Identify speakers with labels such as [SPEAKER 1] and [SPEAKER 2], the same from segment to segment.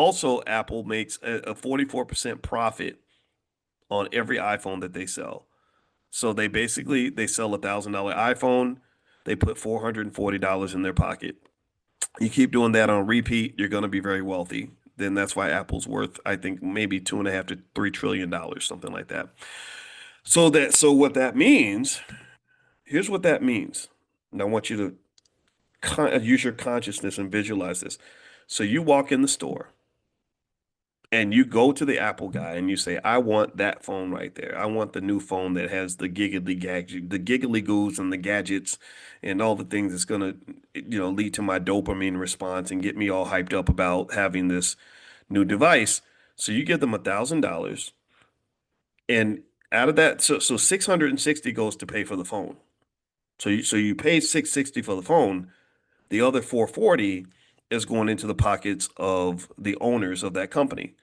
[SPEAKER 1] also Apple makes a 44% profit on every iPhone that they sell. So they sell $1,000 iPhone, they put $440 in their pocket. You keep doing that on repeat, you're going to be very wealthy. Then that's why Apple's worth, I think, maybe 2.5 to $3 trillion, something like that. So what that means, here's what that means. And I want you to use your consciousness and visualize this. So you walk in the store and you go to the Apple guy and you say, I want that phone right there. I want the new phone that has the giggly gadget, the giggly goos and the gadgets and all the things that's gonna, lead to my dopamine response and get me all hyped up about having this new device. So you give them $1,000, and out of that, so 660 goes to pay for the phone. So you pay 660 for the phone. The other 440 is going into the pockets of the owners of that company.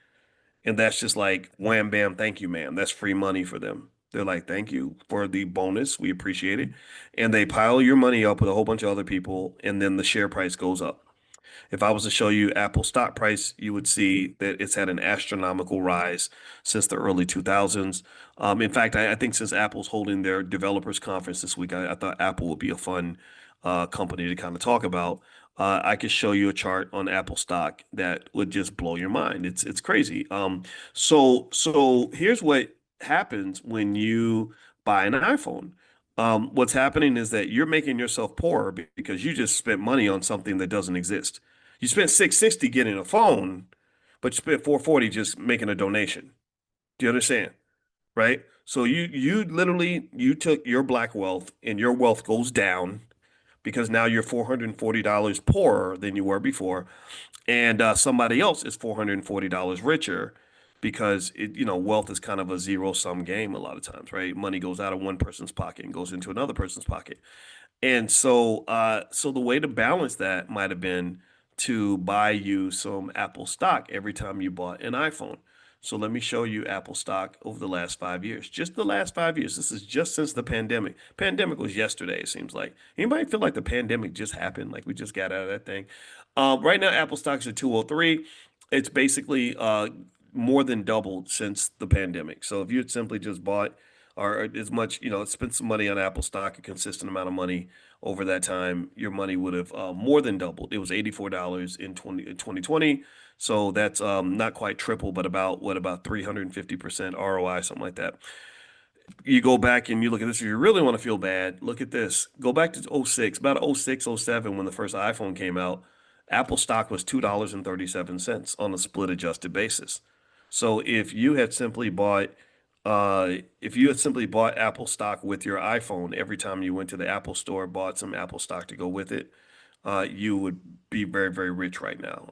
[SPEAKER 1] And that's just like wham bam, thank you, ma'am. That's free money for them. They're like, thank you for the bonus. We appreciate it. And they pile your money up with a whole bunch of other people, and then the share price goes up. If I was to show you Apple stock price, you would see that it's had an astronomical rise since the early 2000s. In fact, I think since Apple's holding their developers conference this week, I thought Apple would be a fun company to kind of talk about. I could show you a chart on Apple stock that would just blow your mind. It's crazy. So here's what happens when you buy an iPhone. What's happening is that you're making yourself poorer because you just spent money on something that doesn't exist. You spent 660 getting a phone, but you spent 440 just making a donation. Do you understand? Right? So you literally you took your black wealth and your wealth goes down because now you're $440 poorer than you were before, and somebody else is $440 richer because wealth is kind of a zero sum game a lot of times, right? Money goes out of one person's pocket and goes into another person's pocket. And so the way to balance that might have been to buy you some Apple stock every time you bought an iPhone. So let me show you Apple stock over the last 5 years. Just the last 5 years. This is just since the pandemic. Pandemic was yesterday, it seems like. Anybody feel like the pandemic just happened? Like we just got out of that thing? Right now, Apple stock's at 203. It's basically more than doubled since the pandemic. So if you had simply just bought or as much, spent some money on Apple stock, a consistent amount of money over that time, your money would have more than doubled. It was $84 in 2020. So that's not quite triple, but about 350% ROI, something like that. You go back and you look at this, if you really want to feel bad, look at this. Go back to '06, about '06, '07, when the first iPhone came out. Apple stock was $2.37 on a split adjusted basis. So if you had simply bought Apple stock with your iPhone every time you went to the Apple store, bought some Apple stock to go with it, you would be very, very rich right now.